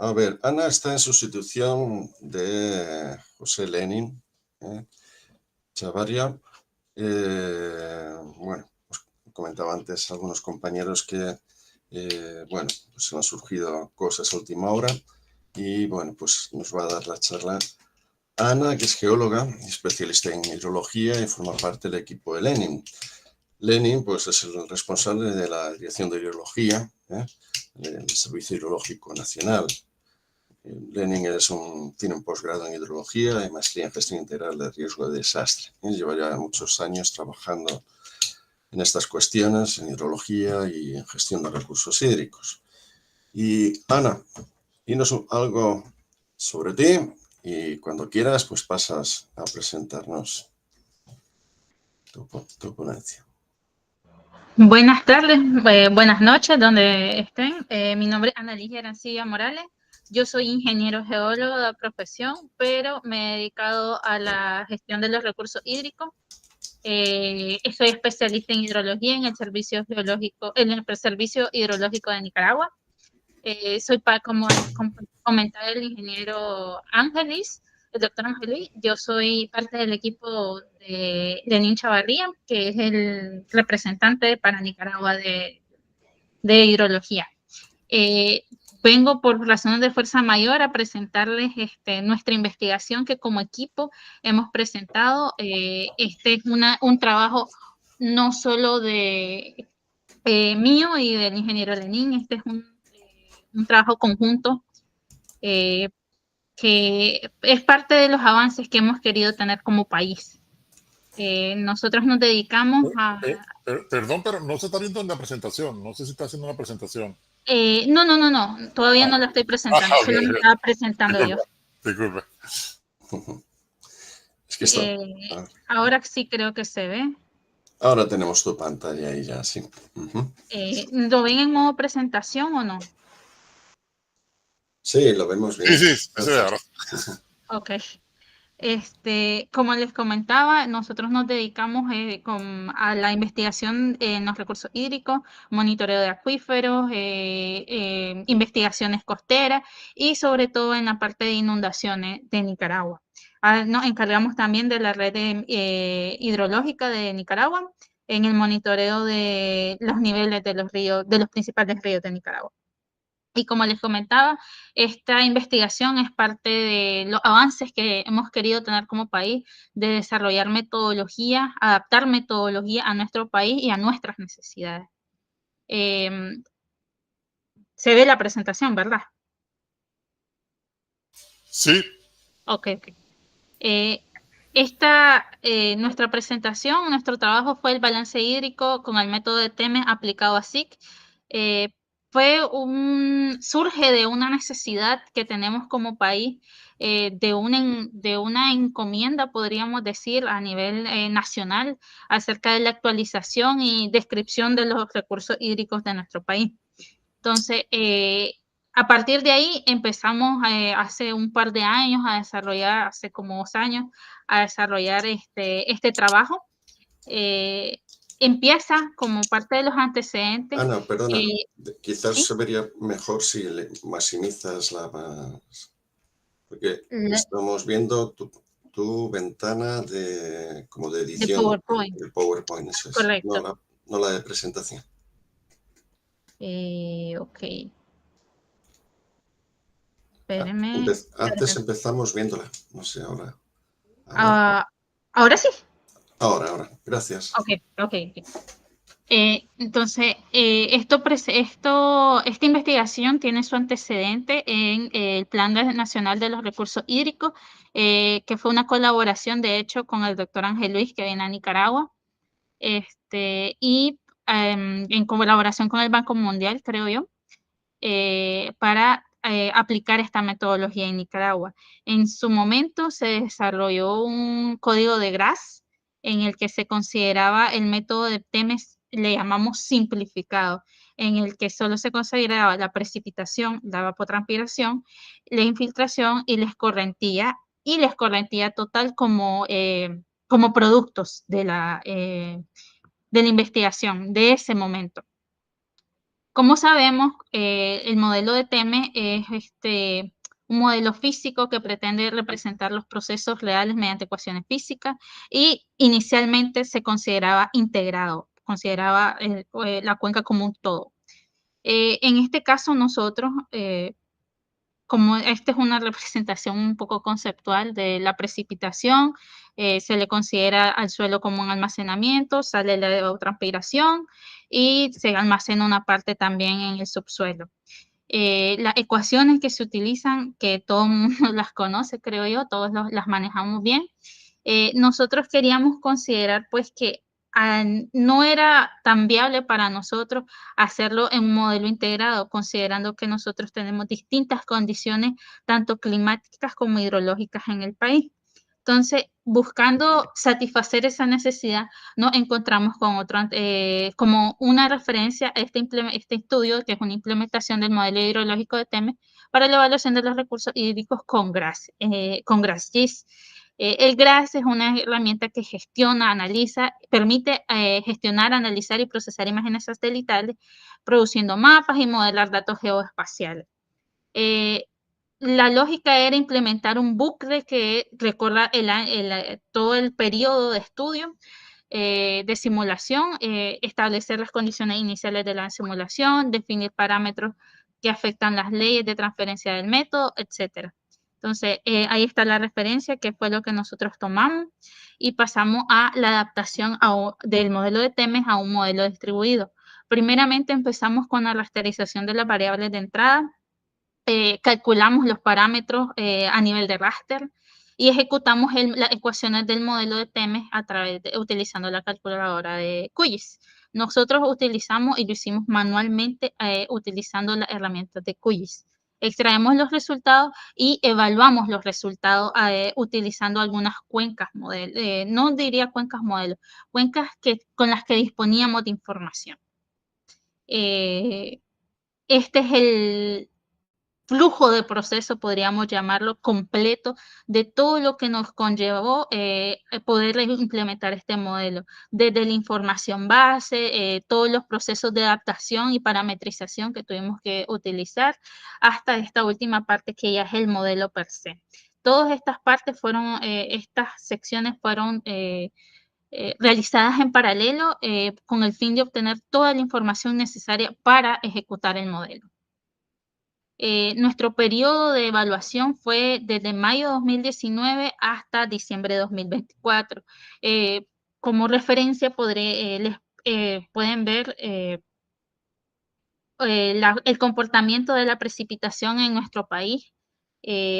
A ver, Ana está en sustitución de José Lenin, Chavarria. Bueno, os comentaba antes a algunos compañeros que, bueno, pues han surgido cosas a última hora y, bueno, pues nos va a dar la charla Ana, que es geóloga, especialista en hidrología y forma parte del equipo de Lenin. Lenin, pues, es el responsable de la Dirección de Hidrología, del Servicio Hidrológico Nacional. Lenin tiene un posgrado en hidrología y maestría en gestión integral de riesgo de desastre. Lleva ya muchos años trabajando en estas cuestiones, en hidrología y en gestión de recursos hídricos. Y Ana, dinos algo sobre ti y cuando quieras, pues pasas a presentarnos tu ponencia. Buenas tardes, buenas noches, donde estén. Mi nombre es Ana Ligia Arancilla Morales. Yo soy ingeniero geólogo de profesión, pero me he dedicado a la gestión de los recursos hídricos. Soy especialista en hidrología en el Servicio Hidrológico de Nicaragua. Como comentaba el ingeniero Ángelis, el doctor Ángelis, yo soy parte del equipo de Lenín Chavarría, que es el representante para Nicaragua de hidrología. Vengo por razones de fuerza mayor a presentarles nuestra investigación que como equipo hemos presentado. Este es un trabajo no solo de mío y del ingeniero Lenín, este es un trabajo conjunto que es parte de los avances que hemos querido tener como país. Nosotros nos dedicamos a... Perdón, pero no se está viendo en la presentación. No sé si está haciendo una presentación. No. Todavía no la estoy presentando. Okay. Solo me estaba presentando Disculpe. Es que está... ahora sí creo que se ve. Ahora tenemos tu pantalla ahí ya, sí. ¿Lo ven en modo presentación o no? Sí, lo vemos bien. Sí, se ve ahora. Ok. Como les comentaba, nosotros nos dedicamos a la investigación en los recursos hídricos, monitoreo de acuíferos, investigaciones costeras y sobre todo en la parte de inundaciones de Nicaragua. Nos encargamos también de la red hidrológica de Nicaragua en el monitoreo de los niveles de los ríos, de los principales ríos de Nicaragua. Y como les comentaba, esta investigación es parte de los avances que hemos querido tener como país, de desarrollar metodología, adaptar metodología a nuestro país y a nuestras necesidades. Se ve la presentación, ¿verdad? Sí. Ok. Nuestra presentación, nuestro trabajo fue el balance hídrico con el método de TEMES aplicado a SIC. Surge de una necesidad que tenemos como país, de una encomienda, podríamos decir, a nivel nacional acerca de la actualización y descripción de los recursos hídricos de nuestro país. Entonces, a partir de ahí empezamos hace un par de años a desarrollar, hace como 2 años, a desarrollar este trabajo. Empieza como parte de los antecedentes. Ana, perdona, quizás ¿sí? se vería mejor si le maximizas porque estamos viendo tu ventana como de edición. De PowerPoint. El PowerPoint, eso es. Correcto. No la de presentación. Ok. Espérenme. Antes empezamos viéndola, no sé, ahora. ¿Ahora sí? Ahora, gracias. Ok. Entonces, esta investigación tiene su antecedente en el Plan Nacional de los Recursos Hídricos, que fue una colaboración, de hecho, con el doctor Ángel Luis, que viene a Nicaragua, y en colaboración con el Banco Mundial, creo yo, para aplicar esta metodología en Nicaragua. En su momento se desarrolló un código de GRAS en el que se consideraba el método de TEMES, le llamamos simplificado, en el que solo se consideraba la precipitación, la evapotranspiración, la infiltración y la escorrentía total como productos de la investigación de ese momento. Como sabemos, el modelo de TEMES es un modelo físico que pretende representar los procesos reales mediante ecuaciones físicas y inicialmente se consideraba integrado, consideraba la cuenca como un todo. En este caso nosotros, como esta es una representación un poco conceptual de la precipitación, se le considera al suelo como un almacenamiento, sale la evapotranspiración y se almacena una parte también en el subsuelo. Las ecuaciones que se utilizan, que todo el mundo las conoce, creo yo, todos las manejamos bien. Nosotros queríamos considerar pues que no era tan viable para nosotros hacerlo en un modelo integrado, considerando que nosotros tenemos distintas condiciones, tanto climáticas como hidrológicas en el país. Entonces, buscando satisfacer esa necesidad, nos encontramos con como una referencia a este estudio, que es una implementación del modelo hidrológico de TEMES para la evaluación de los recursos hídricos con GRASS-GIS. El GRASS es una herramienta que gestiona, analiza, permite gestionar, analizar y procesar imágenes satelitales, produciendo mapas y modelar datos geoespaciales. La lógica era implementar un bucle que recorra todo el periodo de estudio de simulación, establecer las condiciones iniciales de la simulación, definir parámetros que afectan las leyes de transferencia del método, etc. Entonces, ahí está la referencia, que fue lo que nosotros tomamos, y pasamos a la adaptación del modelo de TEMES a un modelo distribuido. Primeramente empezamos con la rasterización de las variables de entrada, calculamos los parámetros a nivel de raster y ejecutamos las ecuaciones del modelo de TEMES utilizando la calculadora de QGIS. Nosotros utilizamos y lo hicimos manualmente utilizando las herramientas de QGIS. Extraemos los resultados y evaluamos los resultados utilizando algunas cuencas modelo, no diría cuencas modelo, cuencas con las que disponíamos de información. Este es el flujo de proceso, podríamos llamarlo, completo de todo lo que nos conllevó poder implementar este modelo, desde la información base, todos los procesos de adaptación y parametrización que tuvimos que utilizar, hasta esta última parte que ya es el modelo per se. Todas estas partes estas secciones fueron realizadas en paralelo con el fin de obtener toda la información necesaria para ejecutar el modelo. Nuestro periodo de evaluación fue desde mayo de 2019 hasta diciembre de 2024. Como referencia pueden ver el comportamiento de la precipitación en nuestro país.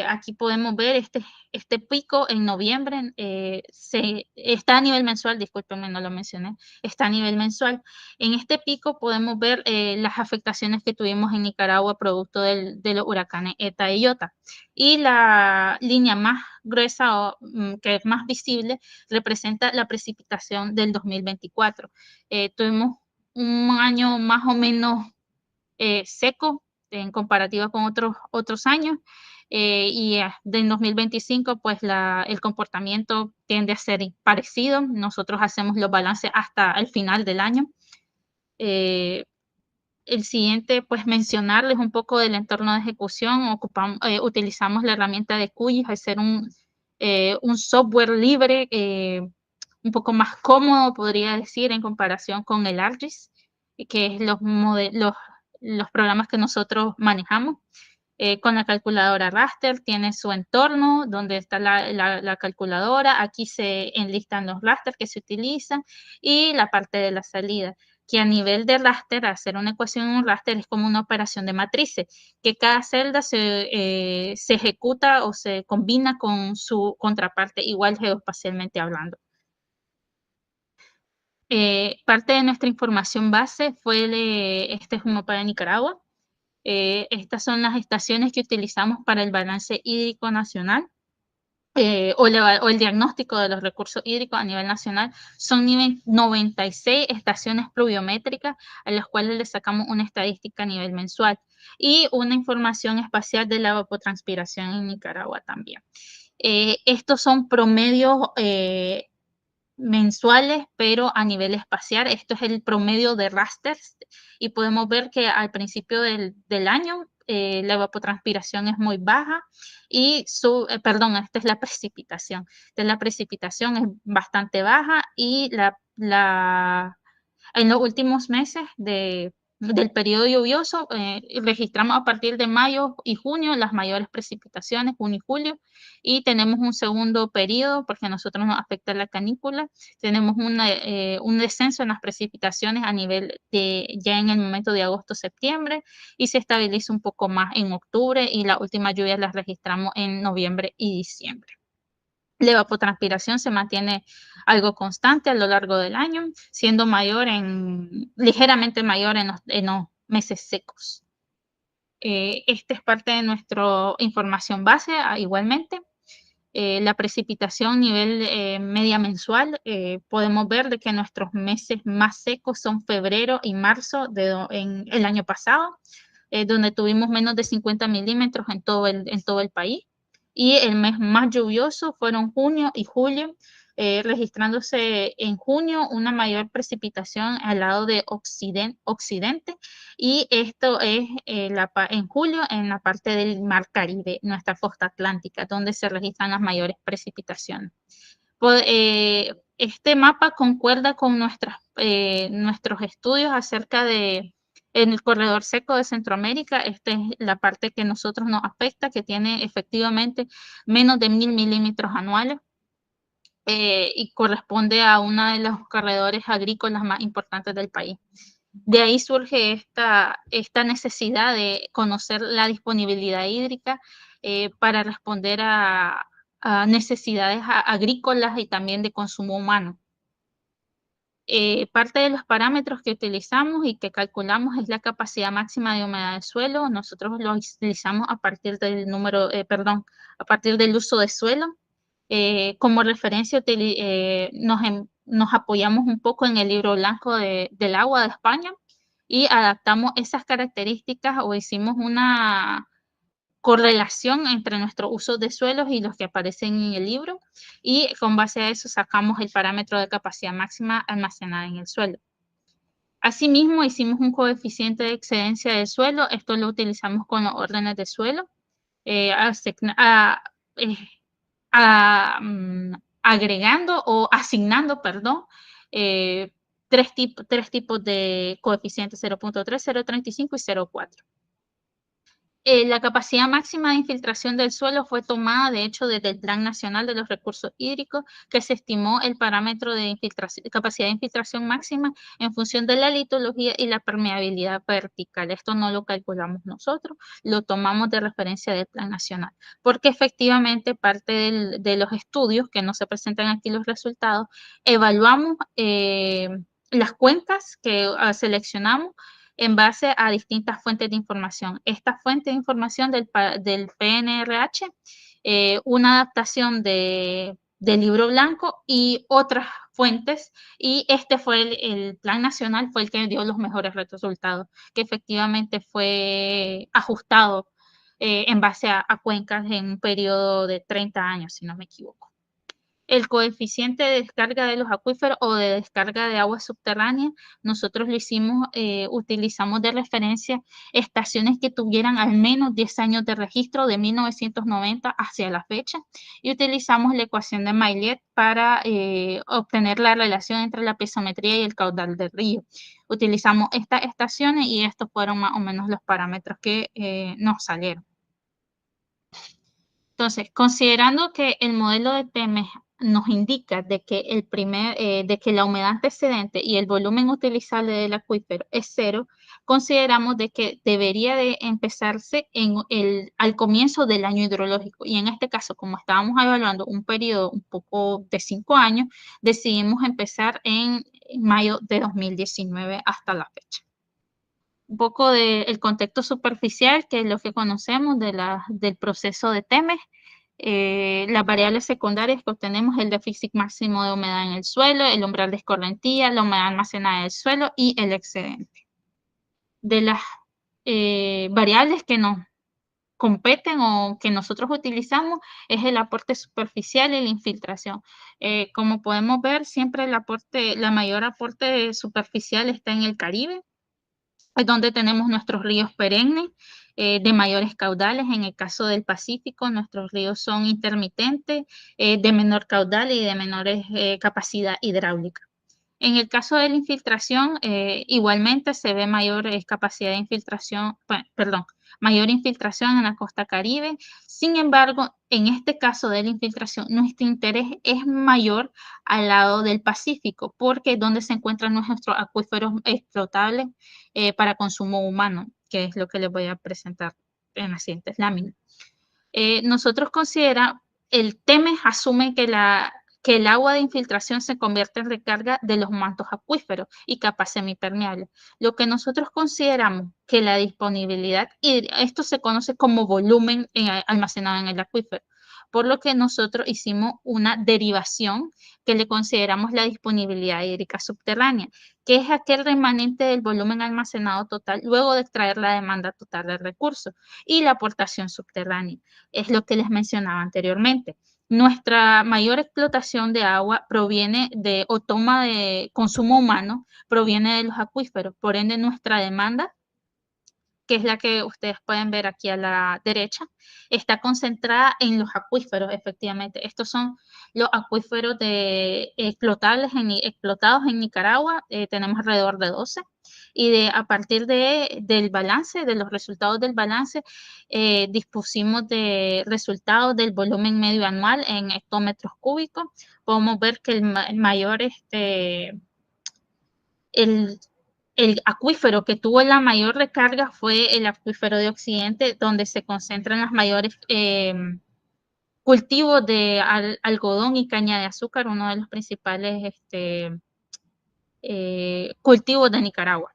Aquí podemos ver este pico en noviembre, está a nivel mensual, discúlpenme, no lo mencioné, está a nivel mensual. En este pico podemos ver las afectaciones que tuvimos en Nicaragua producto de los huracanes ETA y IOTA. Y la línea más gruesa, que es más visible, representa la precipitación del 2024. Tuvimos un año más o menos seco en comparativa con otros años. Y en 2025, pues el comportamiento tiende a ser parecido. Nosotros hacemos los balances hasta el final del año. El siguiente, pues mencionarles un poco del entorno de ejecución. Utilizamos la herramienta de QGIS al ser un software libre, un poco más cómodo, podría decir, en comparación con el ArcGIS, que es los programas que nosotros manejamos. Con la calculadora raster tiene su entorno donde está la calculadora. Aquí se enlistan los raster que se utilizan y la parte de la salida, que a nivel de raster, hacer una ecuación en un raster es como una operación de matrices, que cada celda se ejecuta o se combina con su contraparte igual geoespacialmente hablando. Parte de nuestra información base fue este es un mapa de Nicaragua. Estas son las estaciones que utilizamos para el balance hídrico nacional o el diagnóstico de los recursos hídricos a nivel nacional. Son 96 estaciones pluviométricas a las cuales le sacamos una estadística a nivel mensual y una información espacial de la evapotranspiración en Nicaragua también. Estos son promedios mensuales, pero a nivel espacial. Esto es el promedio de rasters y podemos ver que al principio del año la evapotranspiración es muy baja y perdón, esta es la precipitación. La precipitación es bastante baja y en los últimos meses del periodo lluvioso registramos a partir de mayo y junio las mayores precipitaciones, junio y julio, y tenemos un segundo periodo porque a nosotros nos afecta la canícula. Tenemos un descenso en las precipitaciones a nivel ya en el momento de agosto-septiembre y se estabiliza un poco más en octubre y las últimas lluvias las registramos en noviembre y diciembre. La evapotranspiración se mantiene algo constante a lo largo del año, siendo ligeramente mayor en los meses secos. Esta es parte de nuestra información base, igualmente. La precipitación a nivel media mensual, podemos ver de que nuestros meses más secos son febrero y marzo en el año pasado, donde tuvimos menos de 50 milímetros en todo el país. Y el mes más lluvioso fueron junio y julio, registrándose en junio una mayor precipitación al lado de occidente y esto es en julio en la parte del Mar Caribe, nuestra costa atlántica, donde se registran las mayores precipitaciones. Este mapa concuerda con nuestros estudios acerca de en el corredor seco de Centroamérica. Esta es la parte que a nosotros nos afecta, que tiene efectivamente menos de 1000 milímetros anuales y corresponde a uno de los corredores agrícolas más importantes del país. De ahí surge esta necesidad de conocer la disponibilidad hídrica para responder a necesidades agrícolas y también de consumo humano. Parte de los parámetros que utilizamos y que calculamos es la capacidad máxima de humedad del suelo. Nosotros lo utilizamos a partir a partir del uso de suelo. Como referencia nos apoyamos un poco en el libro blanco del agua de España y adaptamos esas características o hicimos una correlación entre nuestros usos de suelos y los que aparecen en el libro y con base a eso sacamos el parámetro de capacidad máxima almacenada en el suelo. Asimismo, hicimos un coeficiente de excedencia del suelo. Esto lo utilizamos con los órdenes de suelo, agregando o asignando, perdón, tres tipos de coeficientes, 0.3, 0.35 y 0.4. La capacidad máxima de infiltración del suelo fue tomada, de hecho, desde el Plan Nacional de los Recursos Hídricos, que se estimó el parámetro de capacidad de infiltración máxima en función de la litología y la permeabilidad vertical. Esto no lo calculamos nosotros, lo tomamos de referencia del Plan Nacional, porque efectivamente parte de los estudios, que no se presentan aquí los resultados, evaluamos las cuencas que seleccionamos en base a distintas fuentes de información. Esta fuente de información del PNRH, una adaptación del libro blanco y otras fuentes, y este fue el Plan Nacional, fue el que dio los mejores resultados, que efectivamente fue ajustado en base a cuencas en un periodo de 30 años, si no me equivoco. El coeficiente de descarga de los acuíferos o de descarga de agua subterránea, nosotros lo utilizamos de referencia estaciones que tuvieran al menos 10 años de registro de 1990 hacia la fecha y utilizamos la ecuación de Maillet para obtener la relación entre la piezometría y el caudal del río. Utilizamos estas estaciones y estos fueron más o menos los parámetros que nos salieron. Entonces, considerando que el modelo de TEMES nos indica de que la humedad antecedente y el volumen utilizable del acuífero es 0, consideramos de que debería de empezarse al comienzo del año hidrológico. Y en este caso, como estábamos evaluando un periodo un poco de 5 años, decidimos empezar en mayo de 2019 hasta la fecha. Un poco del contexto superficial, que es lo que conocemos del proceso de TEMES. Las variables secundarias que obtenemos el déficit máximo de humedad en el suelo, el umbral de escorrentía, la humedad almacenada del suelo y el excedente. De las variables que nos competen o que nosotros utilizamos es el aporte superficial y la infiltración. Como podemos ver, siempre la mayor aporte superficial está en el Caribe, es donde tenemos nuestros ríos perennes de mayores caudales. En el caso del Pacífico, nuestros ríos son intermitentes, de menor caudal y de menores capacidad hidráulica. En el caso de la infiltración, igualmente se ve mayor capacidad de infiltración, perdón, mayor infiltración en la costa Caribe. Sin embargo, en este caso de la infiltración, nuestro interés es mayor al lado del Pacífico, porque es donde se encuentran nuestros acuíferos explotables para consumo humano, que es lo que les voy a presentar en las siguientes láminas. Nosotros consideramos, el TEMES asume que el agua de infiltración se convierte en recarga de los mantos acuíferos y capas semipermeables. Lo que nosotros consideramos que la disponibilidad, y esto se conoce como volumen almacenado en el acuífero, por lo que nosotros hicimos una derivación que le consideramos la disponibilidad hídrica subterránea, que es aquel remanente del volumen almacenado total luego de extraer la demanda total del recurso, y la aportación subterránea. Es lo que les mencionaba anteriormente. Nuestra mayor explotación de agua proviene de, o toma de consumo humano, proviene de los acuíferos. Por ende, nuestra demanda, que es la que ustedes pueden ver aquí a la derecha, está concentrada en los acuíferos, efectivamente. Estos son los acuíferos explotados en Nicaragua, tenemos alrededor de 12, y a partir del balance, de los resultados del balance, dispusimos de resultados del volumen medio anual en hectómetros cúbicos. Podemos ver que el acuífero que tuvo la mayor recarga fue el acuífero de Occidente, donde se concentran los mayores cultivos de algodón y caña de azúcar, uno de los principales cultivos de Nicaragua.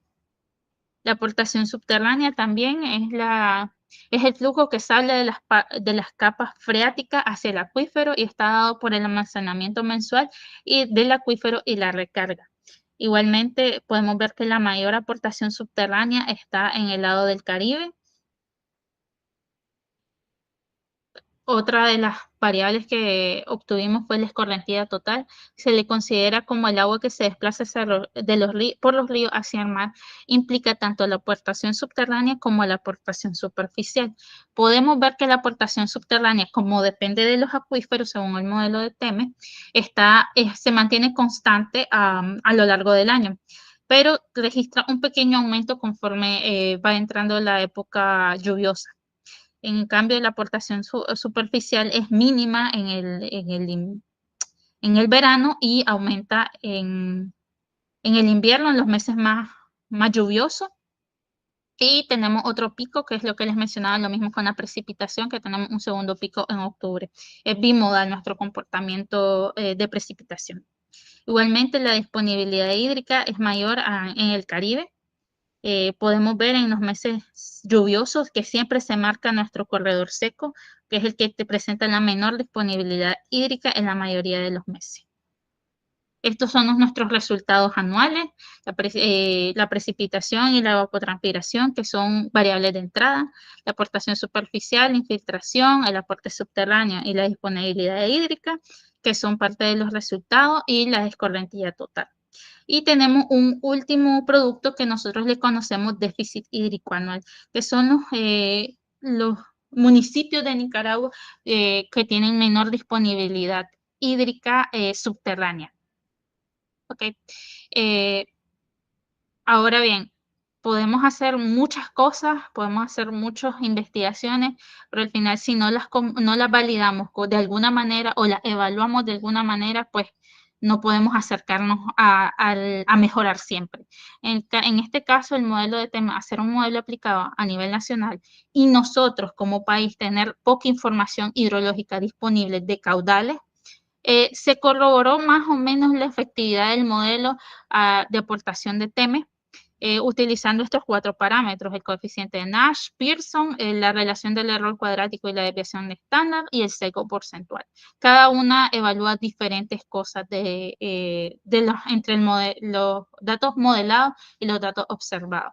La aportación subterránea también es el flujo que sale de las capas freáticas hacia el acuífero y está dado por el almacenamiento mensual del acuífero y la recarga. Igualmente, podemos ver que la mayor aportación subterránea está en el lado del Caribe. Otra de las variables que obtuvimos fue la escorrentía total. Se le considera como el agua que se desplaza por los ríos hacia el mar. Implica tanto la aportación subterránea como la aportación superficial. Podemos ver que la aportación subterránea, como depende de los acuíferos, según el modelo de TEMES, se mantiene constante a lo largo del año, pero registra un pequeño aumento conforme va entrando la época lluviosa. En cambio, la aportación superficial es mínima en el verano y aumenta en el invierno, en los meses más lluviosos. Y tenemos otro pico, que es lo que les mencionaba, lo mismo con la precipitación, que tenemos un segundo pico en octubre. Es bimodal nuestro comportamiento de precipitación. Igualmente, la disponibilidad hídrica es mayor en el Caribe. Podemos ver en los meses lluviosos que siempre se marca nuestro corredor seco, que es el que te presenta la menor disponibilidad hídrica en la mayoría de los meses. Estos son nuestros resultados anuales, la precipitación y la evapotranspiración, que son variables de entrada, la aportación superficial, la infiltración, el aporte subterráneo y la disponibilidad hídrica, que son parte de los resultados, y la escorrentía total. Y tenemos un último producto que nosotros le conocemos déficit hídrico anual, que son los municipios de Nicaragua que tienen menor disponibilidad hídrica subterránea. Okay. Ahora bien, podemos hacer muchas cosas, podemos hacer muchas investigaciones, pero al final si no las validamos de alguna manera o las evaluamos de alguna manera, pues no podemos acercarnos a mejorar siempre. En este caso, el modelo de TEMES, hacer un modelo aplicado a nivel nacional y nosotros como país tener poca información hidrológica disponible de caudales, se corroboró más o menos la efectividad del modelo de aportación de TEMES, utilizando estos 4 parámetros: el coeficiente de Nash, Pearson, la relación del error cuadrático y la desviación estándar y el sesgo porcentual. Cada una evalúa diferentes cosas entre los datos modelados y los datos observados.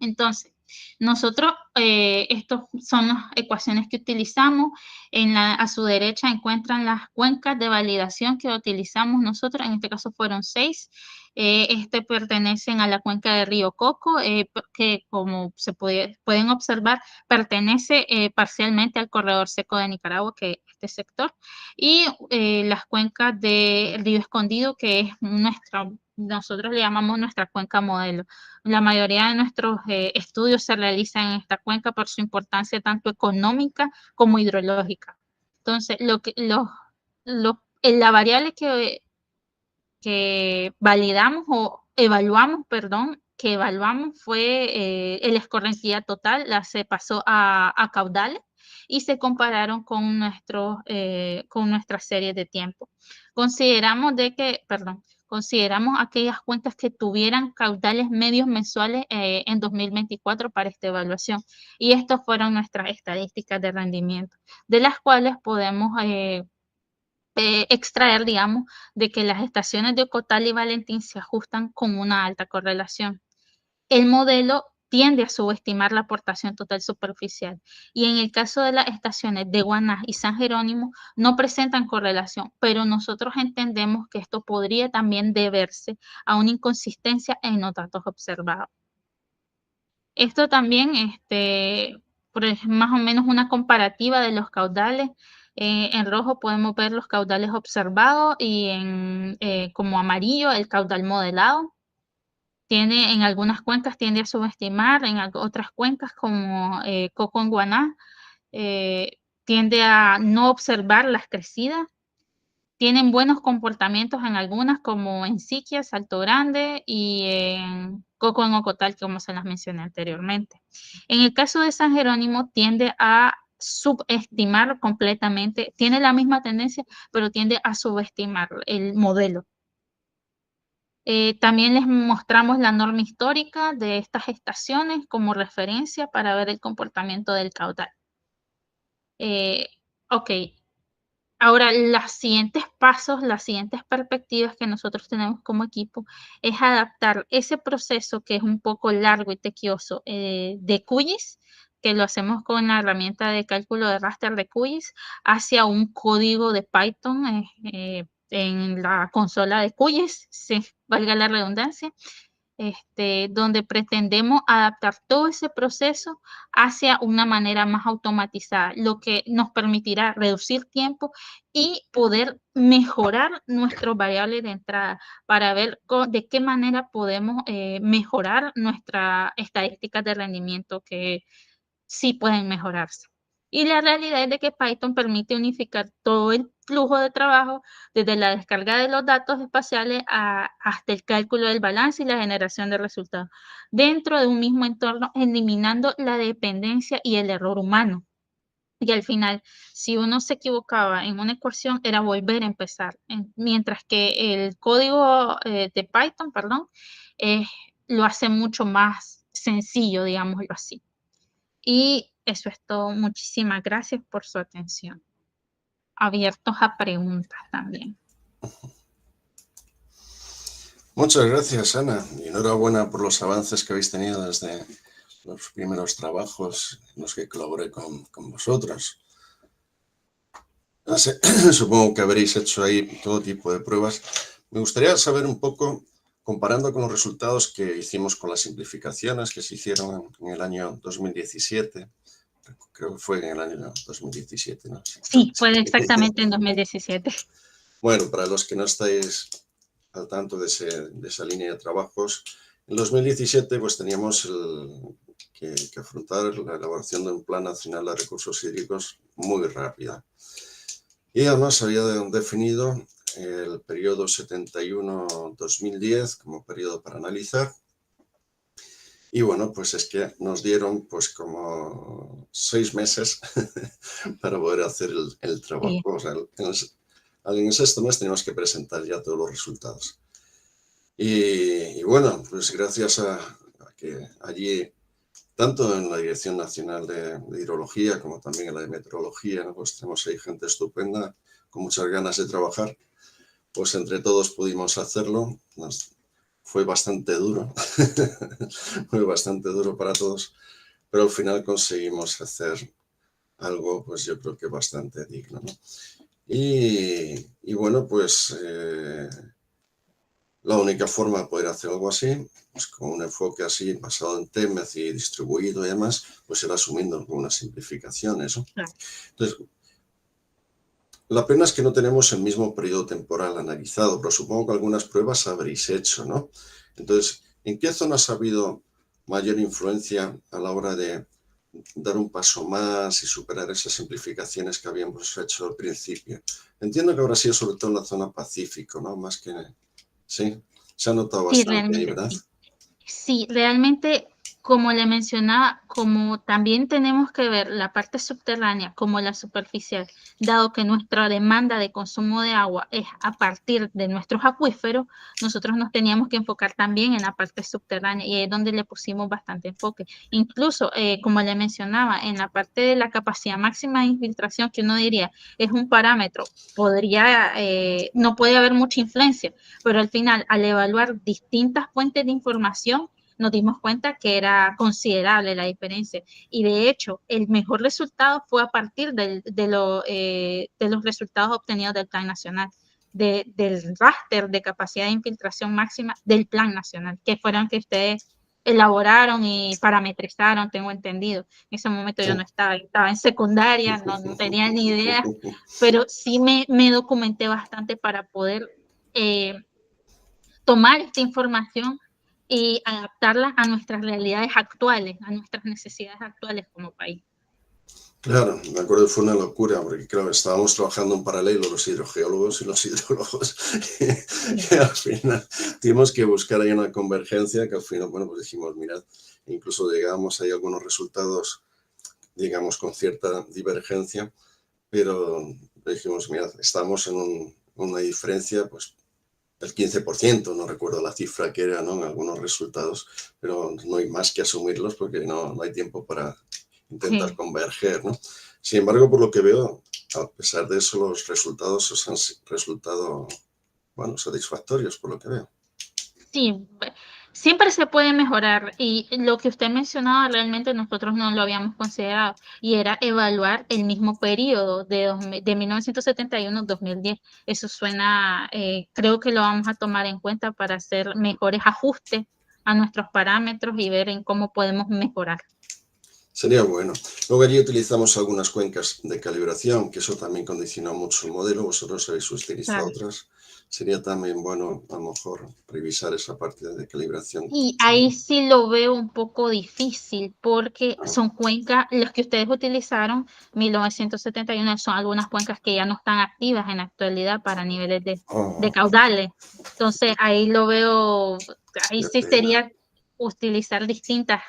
Entonces, Nosotros, estas son las ecuaciones que utilizamos. A su derecha encuentran las cuencas de validación que utilizamos nosotros. En este caso fueron 6. Pertenecen a la cuenca de Río Coco, que como se pueden observar, pertenece parcialmente al corredor seco de Nicaragua, que es este sector. Y las cuencas de Río Escondido, que es nosotros le llamamos nuestra cuenca modelo. La mayoría de nuestros estudios se realizan en esta cuenca por su importancia tanto económica como hidrológica. Entonces, la variable que validamos o evaluamos, que evaluamos fue la escorrentía total, se pasó a caudales y se compararon con nuestra serie de tiempo. Consideramos aquellas cuencas que tuvieran caudales medios mensuales en 2024 para esta evaluación. Y estas fueron nuestras estadísticas de rendimiento, de las cuales podemos extraer, digamos, de que las estaciones de Ocotal y Valentín se ajustan con una alta correlación. El modelo tiende a subestimar la aportación total superficial y en el caso de las estaciones de Guaná y San Jerónimo no presentan correlación, pero nosotros entendemos que esto podría también deberse a una inconsistencia en los datos observados. Esto también es más o menos una comparativa de los caudales. En rojo podemos ver los caudales observados y como amarillo el caudal modelado. En algunas cuencas tiende a subestimar, en otras cuencas como Coco en Guaná tiende a no observar las crecidas. Tienen buenos comportamientos en algunas como en Siquia, Salto Grande y en Coco en Ocotal, como se las mencioné anteriormente. En el caso de San Jerónimo tiende a subestimar completamente, tiene la misma tendencia, pero tiende a subestimar el modelo. También les mostramos la norma histórica de estas estaciones como referencia para ver el comportamiento del caudal. Ok, ahora los siguientes pasos, las siguientes perspectivas que nosotros tenemos como equipo es adaptar ese proceso que es un poco largo y tequioso de QGIS, que lo hacemos con la herramienta de cálculo de raster de QGIS, hacia un código de Python en la consola de QGIS, valga la redundancia, donde pretendemos adaptar todo ese proceso hacia una manera más automatizada, lo que nos permitirá reducir tiempo y poder mejorar nuestros variables de entrada para ver de qué manera podemos mejorar nuestras estadísticas de rendimiento que sí pueden mejorarse. Y la realidad es de que Python permite unificar todo el flujo de trabajo desde la descarga de los datos espaciales hasta el cálculo del balance y la generación de resultados dentro de un mismo entorno, eliminando la dependencia y el error humano. Y al final, si uno se equivocaba en una ecuación, era volver a empezar. Mientras que el código de Python, lo hace mucho más sencillo, digámoslo así. Y eso es todo. Muchísimas gracias por su atención. Abiertos a preguntas también. Muchas gracias, Ana. Y enhorabuena por los avances que habéis tenido desde los primeros trabajos en los que colaboré con vosotros. No sé, supongo que habréis hecho ahí todo tipo de pruebas. Me gustaría saber un poco, comparando con los resultados que hicimos con las simplificaciones que se hicieron en el año 2017, creo que fue en el año 2017, ¿no? Sí, fue exactamente en 2017. Bueno, para los que no estáis al tanto de esa línea de trabajos, en 2017 pues teníamos que afrontar la elaboración de un Plan Nacional de Recursos Hídricos muy rápida. Y además había definido el periodo 71-2010 como periodo para analizar. Y bueno, pues es que nos dieron pues como 6 meses para poder hacer el trabajo. Sí. O sea, en el sexto mes teníamos que presentar ya todos los resultados. Y bueno, pues gracias a que allí, tanto en la Dirección Nacional de Hidrología como también en la de Meteorología, ¿no? Pues tenemos ahí gente estupenda, con muchas ganas de trabajar, pues entre todos pudimos hacerlo. fue bastante duro, fue bastante duro para todos, pero al final conseguimos hacer algo, pues yo creo que bastante digno, ¿no? Y bueno, pues la única forma de poder hacer algo así, pues con un enfoque así basado en temas y distribuido y demás, pues era asumiendo algunas simplificaciones, ¿no? Claro. Entonces, la pena es que no tenemos el mismo periodo temporal analizado, pero supongo que algunas pruebas habréis hecho, ¿no? Entonces, ¿en qué zonas ha habido mayor influencia a la hora de dar un paso más y superar esas simplificaciones que habíamos hecho al principio? Entiendo que habrá sido sobre todo en la zona Pacífico, ¿no? Más que... Sí, se ha notado Sí, bastante ahí, realmente ¿verdad? sí. Sí, realmente, como le mencionaba, como también tenemos que ver la parte subterránea como la superficial, dado que nuestra demanda de consumo de agua es a partir de nuestros acuíferos, nosotros nos teníamos que enfocar también en la parte subterránea y es donde le pusimos bastante enfoque. Incluso, como le mencionaba, en la parte de la capacidad máxima de infiltración, que uno diría es un parámetro, no puede haber mucha influencia, pero al final, al evaluar distintas fuentes de información, nos dimos cuenta que era considerable la diferencia. Y de hecho, el mejor resultado fue a partir de los resultados obtenidos del Plan Nacional, del raster de capacidad de infiltración máxima del Plan Nacional, que fueron que ustedes elaboraron y parametrizaron, tengo entendido. En ese momento yo no estaba en secundaria, no tenía ni idea, pero sí me documenté bastante para poder tomar esta información y adaptarla a nuestras realidades actuales, a nuestras necesidades actuales como país. Claro, me acuerdo que fue una locura, porque claro, estábamos trabajando en paralelo los hidrogeólogos y los hidrólogos, y al final tuvimos que buscar ahí una convergencia, que al final, bueno, pues dijimos, mirad, incluso llegamos ahí a algunos resultados, digamos, con cierta divergencia, pero dijimos, mirad, estamos en una diferencia, pues, del 15%, no recuerdo la cifra que era, ¿no? En algunos resultados, pero no hay más que asumirlos porque no hay tiempo para intentar Sí. converger, ¿no? Sin embargo, por lo que veo, a pesar de eso, los resultados os han resultado, bueno, satisfactorios, por lo que veo. Sí, siempre se puede mejorar y lo que usted mencionaba realmente nosotros no lo habíamos considerado y era evaluar el mismo periodo de 1971 a 2010. Eso suena, creo que lo vamos a tomar en cuenta para hacer mejores ajustes a nuestros parámetros y ver en cómo podemos mejorar. Sería bueno. Luego allí utilizamos algunas cuencas de calibración, que eso también condiciona mucho el modelo. Vosotros habéis utilizado Claro. otras. Sería también bueno, a lo mejor, revisar esa parte de calibración. Y ahí sí lo veo un poco difícil porque Ah, son cuencas, las que ustedes utilizaron, 1971, son algunas cuencas que ya no están activas en la actualidad para niveles de oh, caudales. Entonces ahí lo veo, ahí qué sí pena. sería utilizar distintas,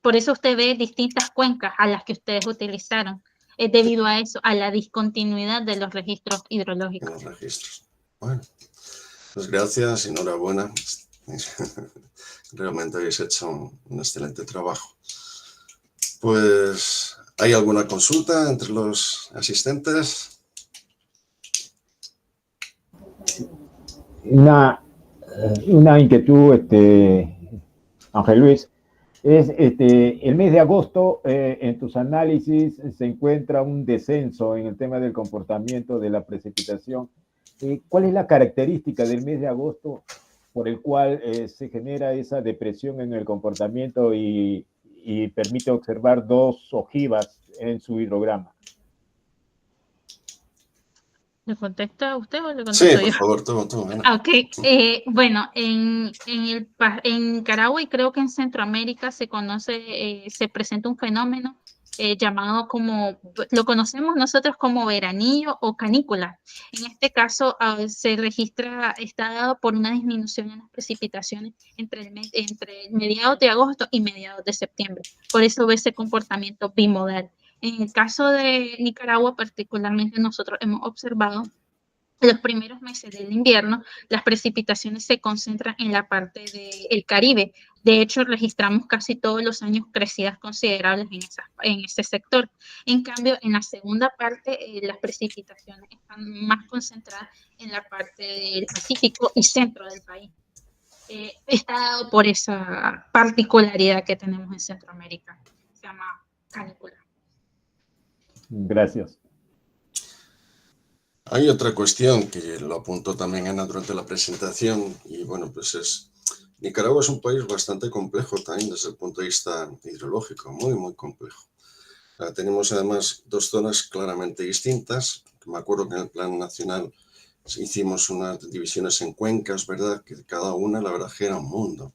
por eso usted ve distintas cuencas a las que ustedes utilizaron. Es debido a eso, a la discontinuidad de los registros En hidrológicos. los registros. Bueno, pues gracias, enhorabuena. Realmente habéis hecho un excelente trabajo. Pues, ¿hay alguna consulta entre los asistentes? Una inquietud, Ángel Luis, es el mes de agosto, en tus análisis se encuentra un descenso en el tema del comportamiento de la precipitación. ¿Cuál es la característica del mes de agosto por el cual se genera esa depresión en el comportamiento y permite observar dos ojivas en su hidrograma? ¿Le contesta usted o le Sí, contesto por yo? favor, tú, Ana. Ok, bueno, en Nicaragua y creo que en Centroamérica se presenta un fenómeno llamado lo conocemos nosotros como veranillo o canícula. En este caso está dado por una disminución en las precipitaciones entre mediados de agosto y mediados de septiembre. Por eso ve ese comportamiento bimodal. En el caso de Nicaragua, particularmente nosotros hemos observado los primeros meses del invierno, las precipitaciones se concentran en la parte del Caribe. De hecho, registramos casi todos los años crecidas considerables en ese sector. En cambio, en la segunda parte, las precipitaciones están más concentradas en la parte del Pacífico y centro del país. está dado por esa particularidad que tenemos en Centroamérica. Se llama canícula. Gracias. Hay otra cuestión que lo apuntó también Ana durante la presentación y bueno, pues Nicaragua es un país bastante complejo también desde el punto de vista hidrológico, muy, muy complejo. Tenemos además dos zonas claramente distintas. Me acuerdo que en el Plan Nacional hicimos unas divisiones en cuencas, ¿verdad? Que cada una, la verdad, que era un mundo.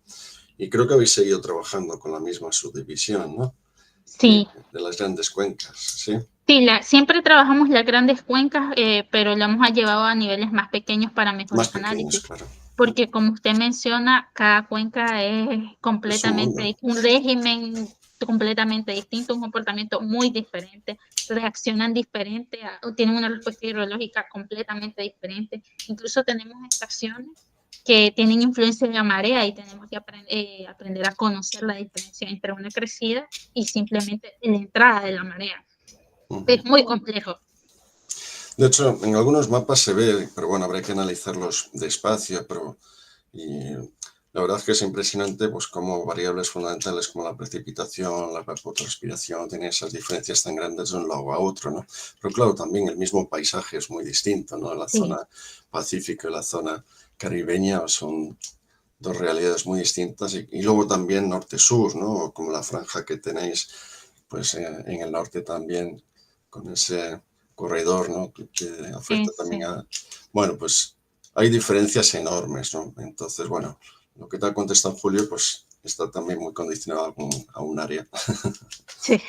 Y creo que habéis seguido trabajando con la misma subdivisión, ¿no? Sí. De las grandes cuencas, ¿sí? Sí, siempre trabajamos las grandes cuencas, pero lo hemos llevado a niveles más pequeños para mejores análisis. Claro. Porque como usted menciona, cada cuenca es completamente un régimen completamente distinto, un comportamiento muy diferente, reaccionan diferente, tienen una respuesta hidrológica completamente diferente. Incluso tenemos estaciones que tienen influencia de la marea y tenemos que aprender a conocer la diferencia entre una crecida y simplemente la entrada de la marea. Es muy complejo. De hecho, en algunos mapas se ve, pero bueno, habrá que analizarlos despacio, y la verdad es que es impresionante pues cómo variables fundamentales como la precipitación, la evapotranspiración, tienen esas diferencias tan grandes de un lado a otro, ¿no? Pero claro, también el mismo paisaje es muy distinto, ¿no? La zona pacífica y la zona caribeña son dos realidades muy distintas y luego también norte-sur, ¿no? Como la franja que tenéis pues en el norte también con ese corredor, ¿no? Que afecta también a... Bueno, pues hay diferencias enormes, ¿no? Entonces, bueno, lo que te ha contestado Julio, pues está también muy condicionado a un área. Sí.